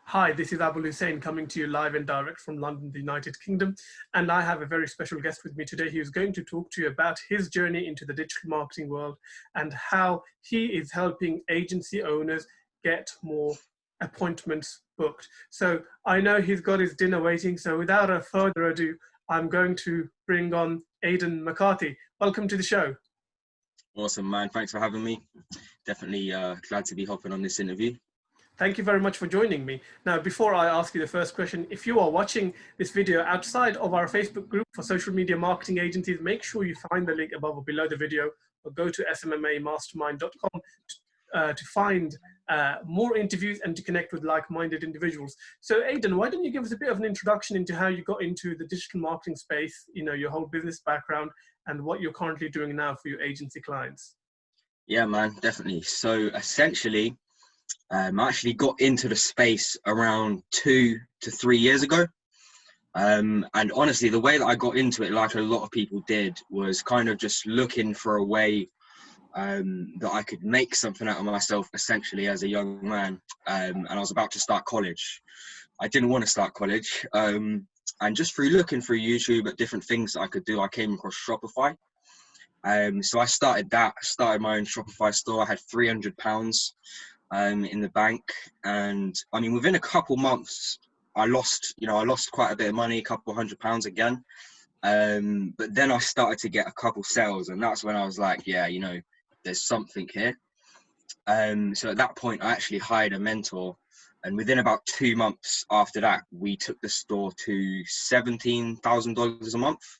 Hi, this is Abul Hussein coming to you live and direct from London, the United Kingdom. And I have a very special guest with me today. He is going to talk to you about his journey into the digital marketing world and how he is helping agency owners get more appointments booked. So I know he's got his dinner waiting. So without a further ado, I'm going to bring on Aidan McCarthy. Welcome to the show. Awesome, man. Thanks for having me. Definitely glad to be hopping on this interview. Thank you very much for joining me. Now, before I ask you the first question, if you are watching this video outside of our Facebook group for social media marketing agencies, make sure you find the link above or below the video, or go to smmamastermind.com to find more interviews and to connect with like-minded individuals. So Aidan, why don't you give us a bit of an introduction into how you got into the digital marketing space, your whole business background and what you're currently doing now for your agency clients? Yeah, man, definitely. So essentially, I actually got into the space around 2 to 3 years ago. And honestly, the way that I got into it, like a lot of people did, was kind of just looking for a way that I could make something out of myself, essentially, as a young man. And I was about to start college. I didn't want to start college. And just through looking through YouTube at different things that I could do, I came across Shopify. So I started my own Shopify store. I had £300 in the bank. And I mean, within a couple months, I lost quite a bit of money, a couple £100 again. But then I started to get a couple sales, and that's when I was like, yeah, there's something here. So at that point, I actually hired a mentor, and within about 2 months after that, we took the store to $17,000 a month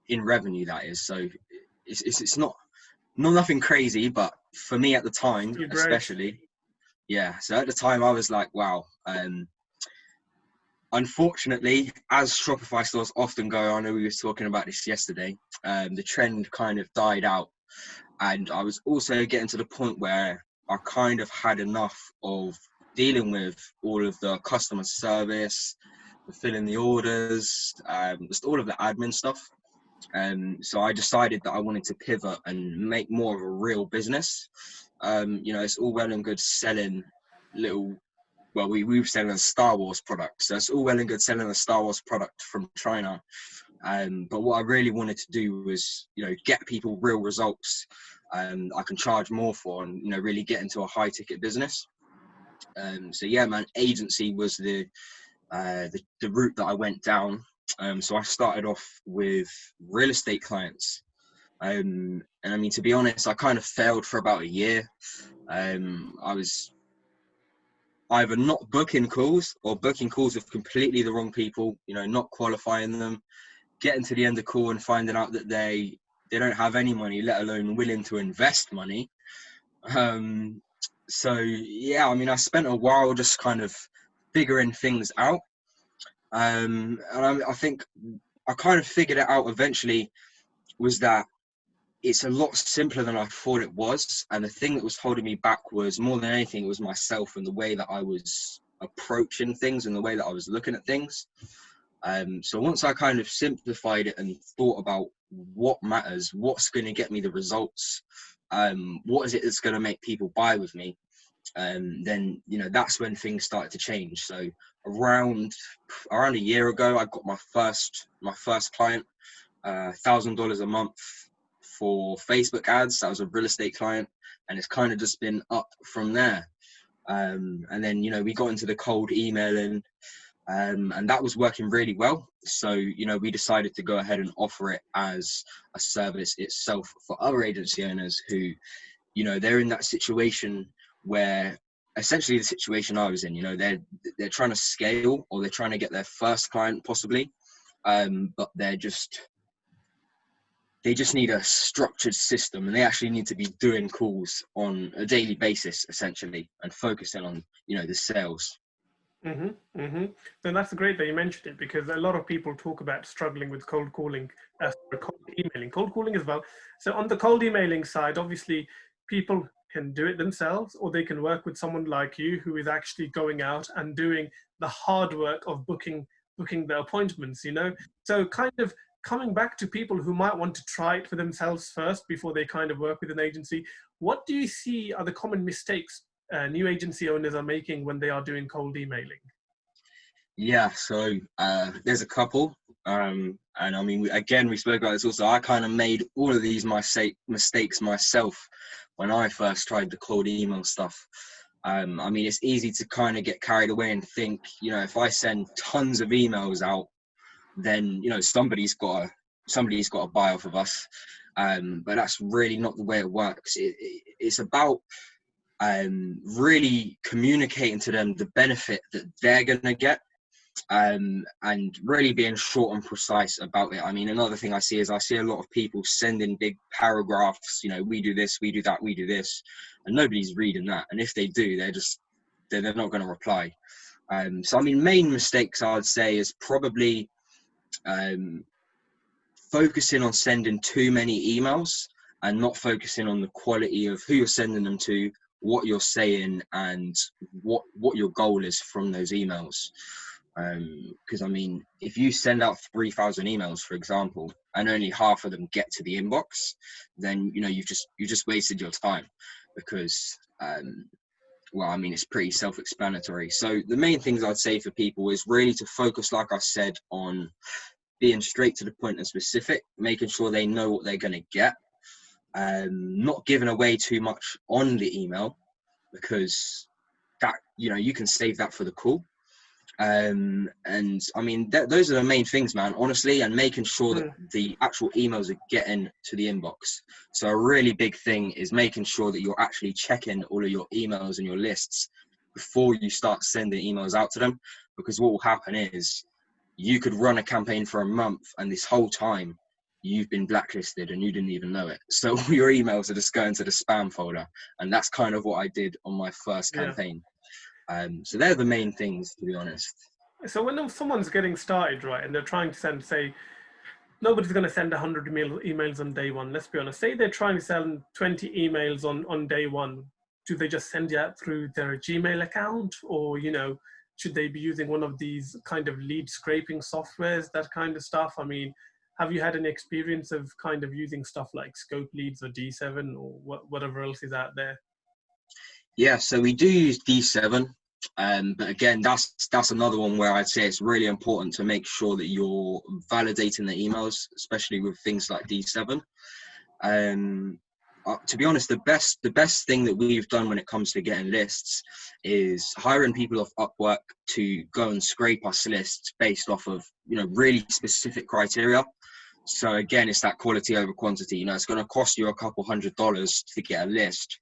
in revenue. That is, so it's not nothing crazy, but for me at the time, especially, yeah. So at the time, I was like, wow. Unfortunately, as Shopify stores often go, I know we were talking about this yesterday, the trend kind of died out. And I was also getting to the point where I kind of had enough of dealing with all of the customer service, fulfilling the orders, just all of the admin stuff. So I decided that I wanted to pivot and make more of a real business. It's all well and good selling we were selling a Star Wars product. So it's all well and good selling a Star Wars product from China. But what I really wanted to do was, get people real results I can charge more for, and, really get into a high ticket business. So yeah, man, agency was the route that I went down. So I started off with real estate clients. And I mean, to be honest, I kind of failed for about a year. I was either not booking calls or booking calls with completely the wrong people, not qualifying them, getting to the end of the call and finding out that they don't have any money, let alone willing to invest money. So yeah, I mean, I spent a while just kind of figuring things out. And I think I kind of figured it out eventually, was that it's a lot simpler than I thought it was. And the thing that was holding me back was, more than anything, it was myself and the way that I was approaching things and the way that I was looking at things. So once I kind of simplified it and thought about what matters, what's going to get me the results, what is it that's going to make people buy with me, then, that's when things started to change. So around a year ago, I got my first client, $1,000 a month for Facebook ads. That was a real estate client, and it's kind of just been up from there. And then, we got into the cold emailing, and that was working really well. So, we decided to go ahead and offer it as a service itself for other agency owners who, they're in that situation where, essentially the situation I was in, they're trying to scale, or they're trying to get their first client possibly, but they just need a structured system, and they actually need to be doing calls on a daily basis, essentially, and focusing on, the sales. Then that's great that you mentioned it, because a lot of people talk about struggling with cold calling, cold emailing, cold calling as well. So on the cold emailing side, obviously people can do it themselves, or they can work with someone like you who is actually going out and doing the hard work of booking the appointments, So kind of coming back to people who might want to try it for themselves first before they kind of work with an agency, what do you see are the common mistakes new agency owners are making when they are doing cold emailing? Yeah, so there's a couple. And I mean, again, we spoke about this also. I kind of made all of these mistakes myself when I first tried the cold email stuff. I mean, it's easy to kind of get carried away and think, if I send tons of emails out, then somebody's got to buy off of us. But that's really not the way it works. It's about really communicating to them the benefit that they're going to get, and really being short and precise about it. I mean, another thing I see a lot of people sending big paragraphs, we do this, we do that, we do this, and nobody's reading that. And if they do, they're not going to reply. So I mean, main mistakes I would say is probably focusing on sending too many emails and not focusing on the quality of who you're sending them to, what you're saying, and what your goal is from those emails. Because I mean, if you send out 3,000 emails, for example, and only half of them get to the inbox, then you've just wasted your time. Because well, I mean, it's pretty self-explanatory. So the main things I'd say for people is really to focus, like I said, on being straight to the point and specific, making sure they know what they're going to get, not giving away too much on the email, because that you can save that for the call. And I mean, those are the main things, man, honestly, and making sure that the actual emails are getting to the inbox. So a really big thing is making sure that you're actually checking all of your emails and your lists before you start sending emails out to them, because what will happen is you could run a campaign for a month and this whole time you've been blacklisted and you didn't even know it. So your emails are just going to the spam folder. And that's kind of what I did on my first campaign. So they're the main things, to be honest. So when someone's getting started, right, and they're trying to send, say, nobody's going to send 100 emails on day one. Let's be honest. Say they're trying to send 20 emails on day one. Do they just send it out through their Gmail account, or should they be using one of these kind of lead scraping softwares, that kind of stuff? I mean, have you had any experience of kind of using stuff like Scope Leads or D7 or whatever else is out there? Yeah, so we do use D7. But again, that's another one where I'd say it's really important to make sure that you're validating the emails, especially with things like D7. To be honest, the best thing that we've done when it comes to getting lists is hiring people off Upwork to go and scrape us lists based off of really specific criteria. So again, it's that quality over quantity. It's going to cost you a couple $100 to get a list,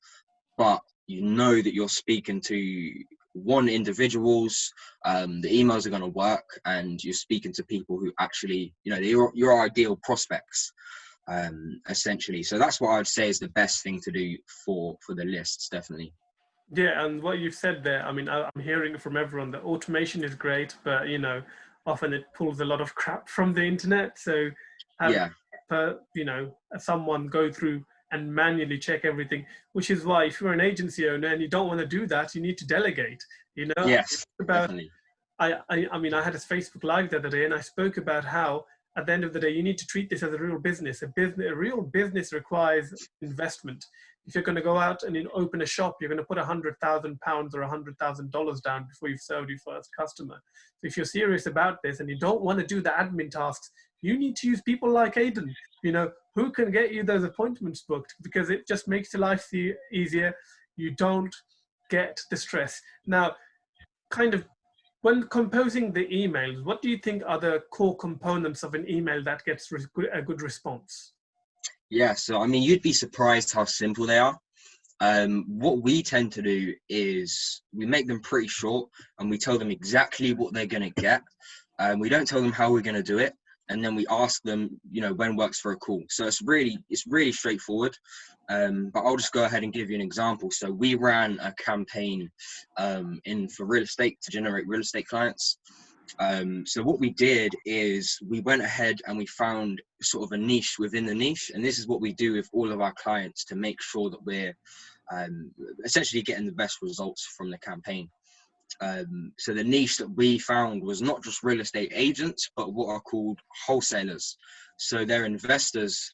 but that you're speaking to one individuals, the emails are going to work, and you're speaking to people who actually, your ideal prospects, essentially. So that's what I'd say is the best thing to do for the lists, definitely. Yeah, and what you've said there, I mean, I'm hearing it from everyone that automation is great, but often it pulls a lot of crap from the internet. So having someone go through and manually check everything, which is why if you're an agency owner and you don't want to do that, you need to delegate. Yes, About definitely. I mean, I had a Facebook Live the other day, and I spoke about how at the end of the day, you need to treat this as a real business. A real business requires investment. If you're going to go out and open a shop, you're going to put £100,000 or $100,000 down before you've served your first customer. So if you're serious about this and you don't want to do the admin tasks, you need to use people like Aidan, who can get you those appointments booked, because it just makes your life easier. You don't get the stress. Now, kind of, when composing the emails, what do you think are the core components of an email that gets a good response? Yeah, so I mean, you'd be surprised how simple they are. What we tend to do is we make them pretty short, and we tell them exactly what they're going to get. We don't tell them how we're going to do it, and then we ask them, when works for a call. So it's really straightforward. But I'll just go ahead and give you an example. So we ran a campaign for real estate, to generate real estate clients. So what we did is we went ahead and we found sort of a niche within the niche, and this is what we do with all of our clients to make sure that we're essentially getting the best results from the campaign. So the niche that we found was not just real estate agents, but what are called wholesalers. So they're investors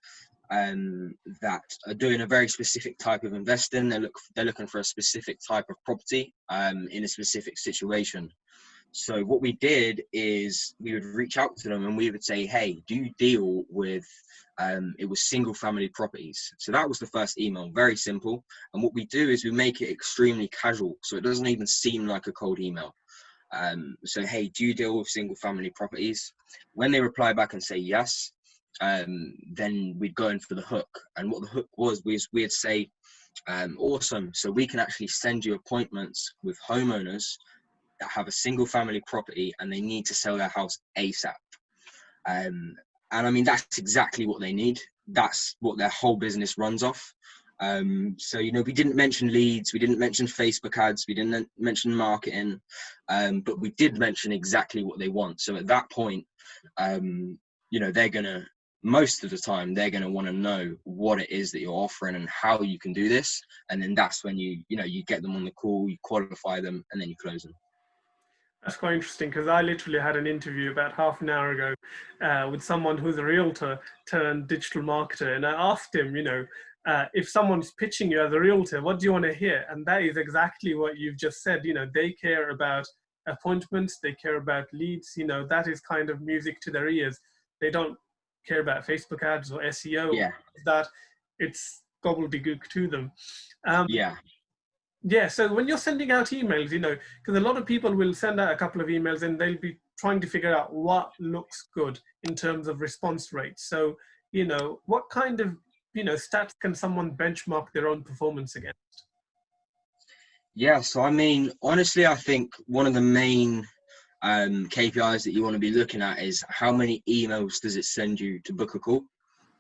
that are doing a very specific type of investing. They're looking for a specific type of property in a specific situation. So what we did is we would reach out to them and we would say, hey, do you deal with, it was single family properties. So that was the first email, very simple. And what we do is we make it extremely casual. So it doesn't even seem like a cold email. So, hey, do you deal with single family properties? When they reply back and say yes, then we'd go in for the hook. And what the hook was we'd say, awesome. So we can actually send you appointments with homeowners that have a single family property and they need to sell their house ASAP. And I mean, that's exactly what they need. That's what their whole business runs off. So, you know, we didn't mention leads, we didn't mention Facebook ads, we didn't mention marketing, but we did mention exactly what they want. So at that point, you know, most of the time, they're going to want to know what it is that you're offering and how you can do this. And then that's when you get them on the call, you qualify them, and then you close them. That's quite interesting because I literally had an interview about half an hour ago with someone who's a realtor turned digital marketer. And I asked him, you know, if someone's pitching you as a realtor, what do you want to hear? And that is exactly what you've just said. You know, they care about appointments, they care about leads, you know, that is kind of music to their ears. They don't care about Facebook ads or SEO, Yeah. that it's gobbledygook to them. Yeah. Yeah, so when you're sending out emails, you know, because a lot of people will send out a couple of emails and they'll be trying to figure out what looks good in terms of response rates. So, you know, what kind of, you know, stats can someone benchmark their own performance against? Yeah. So, I mean, honestly, I think one of the main KPIs that you want to be looking at is how many emails does it send you to book a call?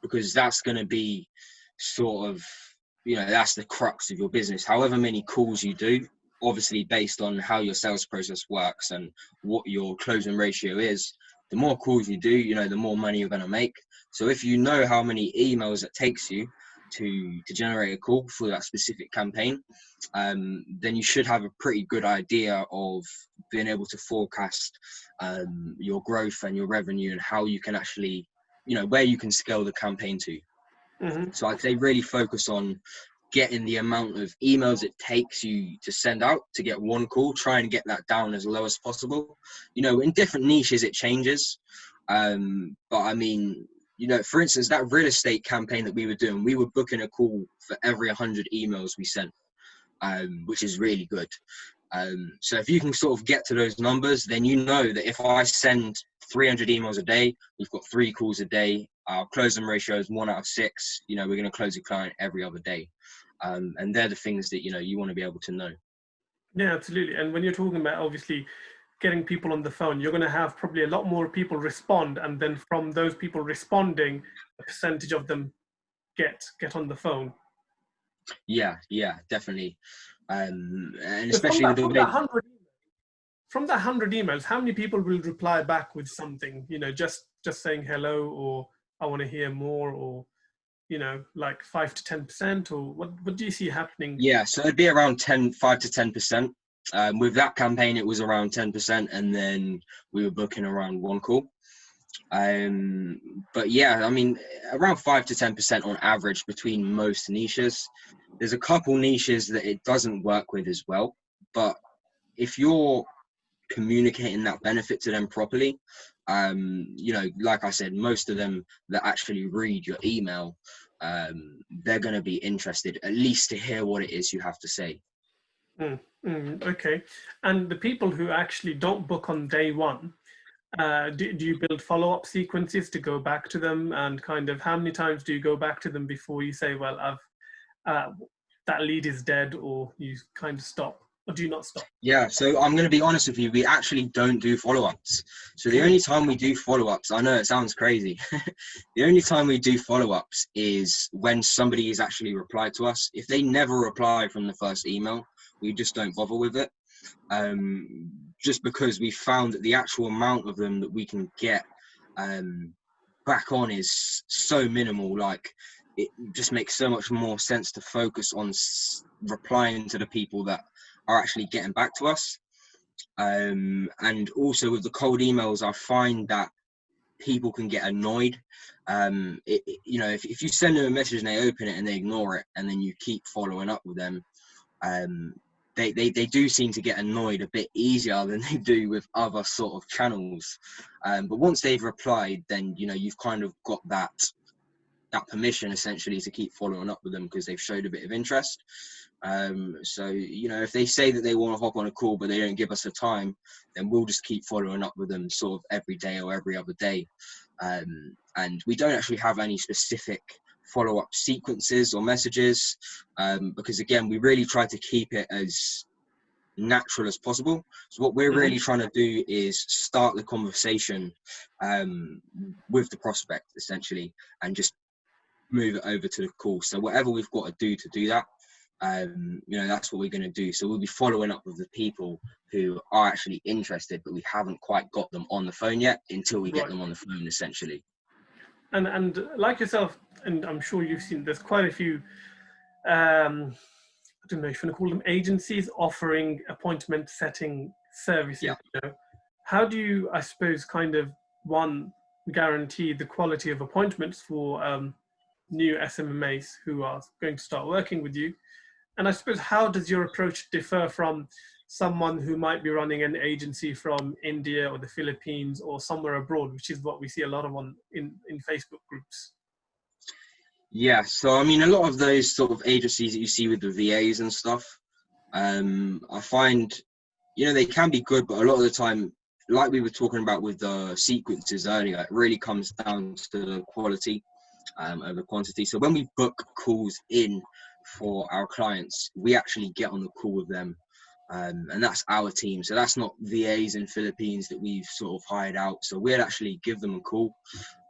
Because that's going to be sort of, you know, that's the crux of your business. However many calls you do, obviously based on how your sales process works and what your closing ratio is, the more calls you do, you know, the more money you're going to make. So if you know how many emails it takes you to generate a call for that specific campaign, then you should have a pretty good idea of being able to forecast your growth and your revenue and how you can actually, you know, where you can scale the campaign to. Mm-hmm. So I'd say really focus on getting the amount of emails it takes you to send out to get one call. Try and get that down as low as possible. You know, in different niches it changes. But I mean, you know, for instance, that real estate campaign that we were doing, we were booking a call for every 100 emails we sent, which is really good. So if you can sort of get to those numbers, then you know that if I send 300 emails a day, we've got 3 calls a day. Our closing ratio is 1 out of 6. You know, we're going to close a client every other day. And they're the things that, you know, you want to be able to know. Yeah, absolutely. And when you're talking about obviously getting people on the phone, you're going to have probably a lot more people respond. And then from those people responding, a percentage of them get on the phone. Yeah, definitely. And So especially with the from that way, 100, from that 100 emails, how many people will reply back with something, you know, just saying hello, or I want to hear more, or, you know, like 5 to 10%, or what do you see happening? yeah, so it'd be around 5 to 10%. With that campaign, it was around 10%, and then we were booking around 1 call. But yeah, I mean, around 5 to 10% on average between most niches. There's a couple niches that it doesn't work with as well, but if you're communicating that benefit to them properly, you know, like I said, most of them that actually read your email, they're going to be interested at least to hear what it is you have to say. Okay. And the people who actually don't book on day one, do you build follow-up sequences to go back to them, and kind of how many times do you go back to them before you say, well, that lead is dead, or you kind of stop, or do you not stop? Yeah, so I'm going to be honest with you, we actually don't do follow-ups. So the only time we do follow-ups, I know it sounds crazy, the only time we do follow-ups is when somebody has actually replied to us. If they never reply from the first email, we just don't bother with it. Just because we found that the actual amount of them that we can get back on is so minimal. Like, it just makes so much more sense to focus on replying to the people that are actually getting back to us. And also with the cold emails, I find that people can get annoyed. You know, if you send them a message and they open it and they ignore it, and then you keep following up with them, they do seem to get annoyed a bit easier than they do with other sort of channels. But once they've replied, then, you know, you've kind of got that permission essentially to keep following up with them because they've showed a bit of interest. So, you know, if they say that they want to hop on a call but they don't give us a time, then we'll just keep following up with them sort of every day or every other day. And we don't actually have any specific follow-up sequences or messages, because again, we really try to keep it as natural as possible. So what we're really trying to do is start the conversation with the prospect essentially, and just move it over to the call. So whatever we've got to do that, you know, that's what we're going to do. So we'll be following up with the people who are actually interested, but we haven't quite got them on the phone yet until we get them on the phone essentially. And like yourself, and I'm sure you've seen, there's quite a few, I don't know if you want to call them agencies, offering appointment setting services. Yeah. You know, how do you, I suppose, kind of, one, guarantee the quality of appointments for new SMMAs who are going to start working with you? And I suppose, how does your approach differ from someone who might be running an agency from India or the Philippines or somewhere abroad, which is what we see a lot of in Facebook groups? Yeah, so I mean, a lot of those sort of agencies that you see with the VAs and stuff, I find, you know, they can be good, but a lot of the time, like we were talking about with the sequences earlier, it really comes down to the quality over quantity. So when we book calls in for our clients, we actually get on the call with them, and that's our team. So that's not VAs in Philippines that we've sort of hired out. So we'll actually give them a call.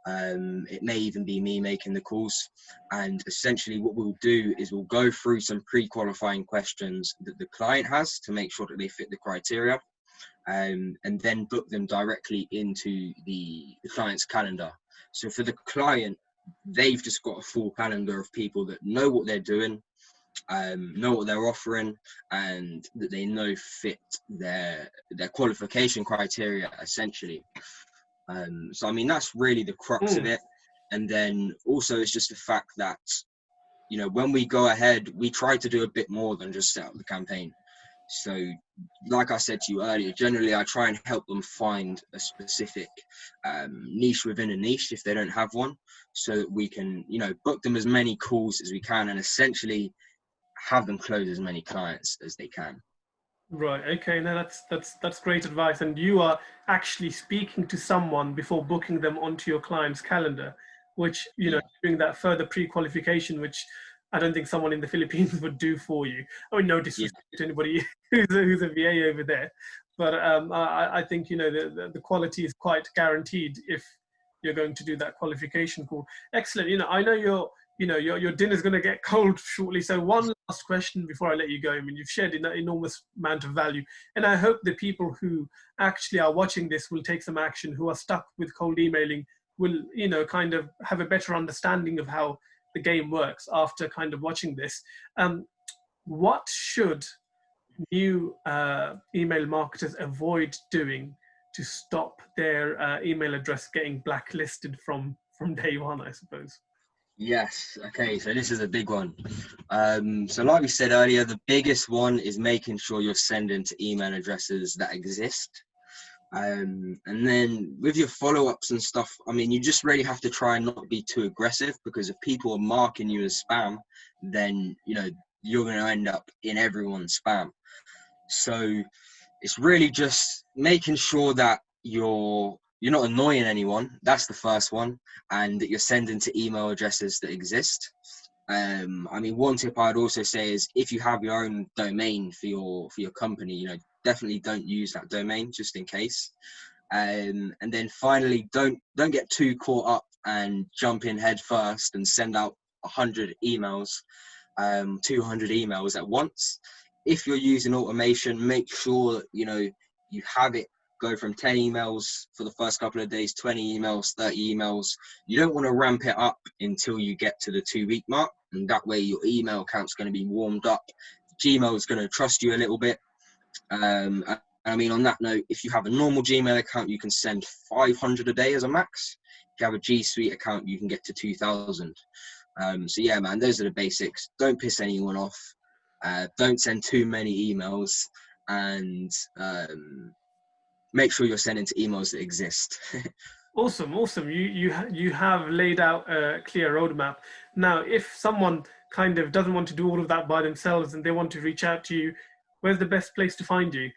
It may even be me making the calls, and essentially what we'll do is we'll go through some pre-qualifying questions that the client has to make sure that they fit the criteria, and then book them directly into the client's calendar. So for the client, they've just got a full calendar of people that know what they're doing, know what they're offering, and that they know fit their qualification criteria essentially. So I mean, that's really the crux of it. And then also it's just the fact that, you know, when we go ahead, we try to do a bit more than just set up the campaign. So like I said to you earlier, generally I try and help them find a specific niche within a niche if they don't have one, so that we can, you know, book them as many calls as we can and essentially have them close as many clients as they can. Right. Okay. No, that's great advice. And you are actually speaking to someone before booking them onto your client's calendar, which, you know, doing that further pre-qualification, which I don't think someone in the Philippines would do for you. I mean, no disrespect to anybody who's a VA over there, but I think, you know, the quality is quite guaranteed if you're going to do that qualification call. Excellent. You know, I know your dinner's going to get cold shortly. So one last question before I let you go. I mean, you've shared an enormous amount of value, and I hope the people who actually are watching this will take some action, who are stuck with cold emailing, will, you know, kind of have a better understanding of how the game works after kind of watching this. What should new email marketers avoid doing to stop their email address getting blacklisted from day one, I suppose? Yes. Okay. So this is a big one. So like we said earlier, the biggest one is making sure you're sending to email addresses that exist. And then with your follow-ups and stuff, I mean, you just really have to try and not be too aggressive, because if people are marking you as spam, then, you know, you're going to end up in everyone's spam. So it's really just making sure that you're not annoying anyone. That's the first one. And that you're sending to email addresses that exist. I mean, one tip I'd also say is, if you have your own domain for your company, you know, definitely don't use that domain just in case. And then finally, don't get too caught up and jump in head first and send out 100 emails, 200 emails at once. If you're using automation, make sure that, you know, you have it go from 10 emails for the first couple of days, 20 emails, 30 emails. You don't want to ramp it up until you get to the 2-week mark, and that way your email account's going to be warmed up. Gmail is going to trust you a little bit. I mean, on that note, if you have a normal Gmail account, you can send 500 a day as a max. If you have a G Suite account, you can get to 2,000. So yeah, man, those are the basics. Don't piss anyone off. Don't send too many emails, and make sure you're sending to emails that exist. Awesome, awesome. You have laid out a clear roadmap. Now, if someone kind of doesn't want to do all of that by themselves and they want to reach out to you, where's the best place to find you?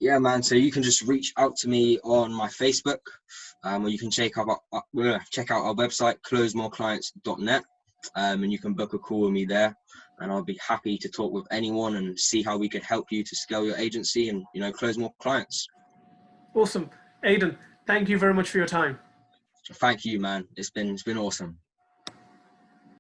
Yeah, man. So you can just reach out to me on my Facebook, or you can check out our website, closemoreclients.net, and you can book a call with me there. And I'll be happy to talk with anyone and see how we could help you to scale your agency and, you know, close more clients. Awesome. Aidan, thank you very much for your time. Thank you, man. It's been awesome.